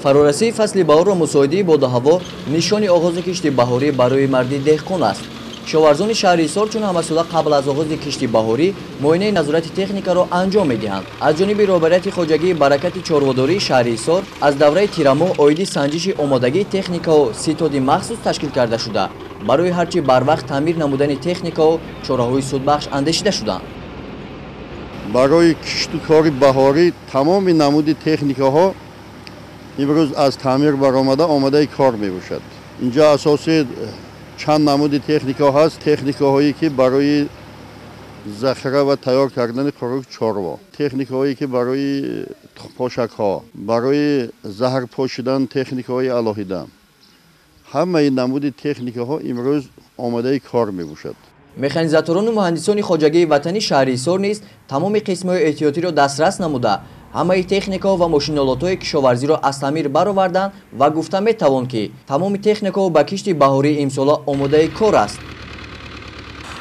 фарорасии фасли баҳорро мусоидии боду ҳаво нишони оғози кишти баҳорӣ барои марди деҳқон аст. кишоварзони шаҳри Ҳисор чун ҳамасола қабл аз оғози кишти баҳорӣ муоинаи назорати техникаро анҷом медиҳанд. Аз ҷониби роҳбарияти хоҷагии баракати чорводории шаҳри Ҳисор аз давраи тирамоҳ оиди санҷиши омодагии техникао ситоди махсус ташкил карда шуда барои ҳарчи барвақт таъмир намудани техникао чораҳои судбахш андешида шуданд. барои киштукори баҳорӣ тамоми намуди техникаҳо имрӯз аз таъмир баромада омадаи кор мебошад. инҷо асоси чанд намуди техника ҳаст. техникаҳое ки барои захира ва тайёр кардани хӯроки чорво, техникаҳое ки барои тухмпошакҳо, барои заҳр пошидан техникаҳои алоҳида, ҳамаи намуди техникаҳо имрӯз омадаи кор мебошад. механизаторону муҳандисони хоҷагии ватани шаҳри Ҳисор низ тамоми қисмҳои эҳтиётиро дастрас намуда ҳамаи техникао ва мошинолотҳои кишоварзиро аз таъмир бароварданд ва гуфта метавон ки тамоми техникао ба кишти баҳории имсола омодаи кор аст.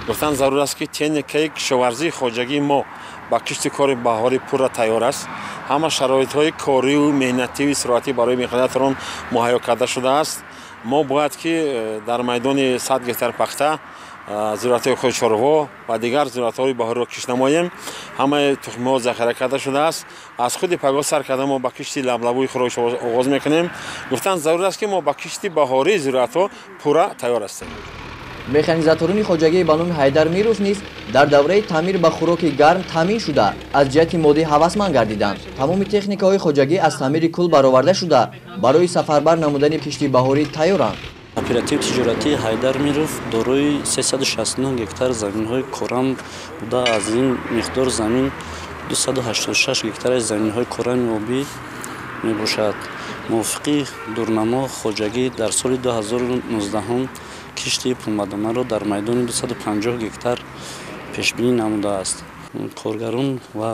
гуфтан зарур аст ки техникаи кишоварзии хоҷагии мо ба кишти кори баҳорӣ пурра тайёр аст. ҳама шароитҳои корию меҳнативу исроатӣ барои механизаторон муҳайё карда шудааст. мо бояд ки дар майдони 100 гектар пахта зироатҳои ходи чорво ва дигар зироатҳои баҳориро киш намоем. ҳамаи тухмиҳо захира карда шудааст. аз худи пагоҳ сар карда мо ба кишти лаблабӯи хӯрокиш оғоз мекунем. гуфтан зарур аст ки мо ба кишти баҳории зироатҳо пурра тайёр ҳастем. механизаторони хоҷагии ба номи Ҳайдар Миров низ дар давраи таъмир ба хӯроки гарм таъмин шуда аз ҷиҳати моддӣ ҳавасманд гардиданд. тамоми техникаҳои хоҷагӣ аз таъмири кул бароварда шуда барои сафарбар намудани кишти баҳорӣ тайёранд. Оператив тиҷоратии Ҳайдар Миров дорои 369 гектар заминҳои корам буда, аз ин миқдор замин 286 гектари заминҳои корами обӣ мебошад. мувофиқи дурнамо хоҷагӣ дар соли 2019 кишти пулмаданаро дар майдони 250 гектар пешбинӣ намудааст. коргарон ва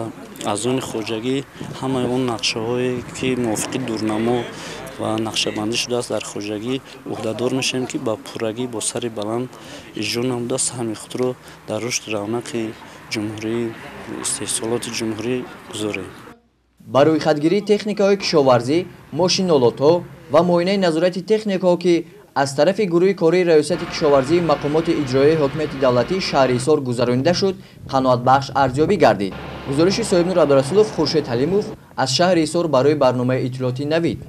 аъзони хоҷагӣ ҳамаи он нақшаҳое ки мувофиқи дурнамо ва нақшабандӣ шудааст дар хоҷагӣ уҳдадор мешавем ки ба пуррагӣ бо сари баланд иҷро намуда саҳми худро дар рушди равнақи ҷумҳурии истеҳсолоти ҷумҳурӣ гузорем. барои хатгирии техникаҳои кишоварзӣ, мошинолотҳо ва муоинаи назорати техникаҳо ки аз тарафи гурӯҳи кории раёсати кишоварзии мақомоти иҷроии ҳокимияти давлатии шаҳри Ҳисор гузаронида шуд, қаноатбахш арзёбӣ гардид. гузориши Соҳибнур Абдурасулов, Хуршед Ҳалимов аз шаҳри Ҳисор барои барномаи иттилоъоти Навид.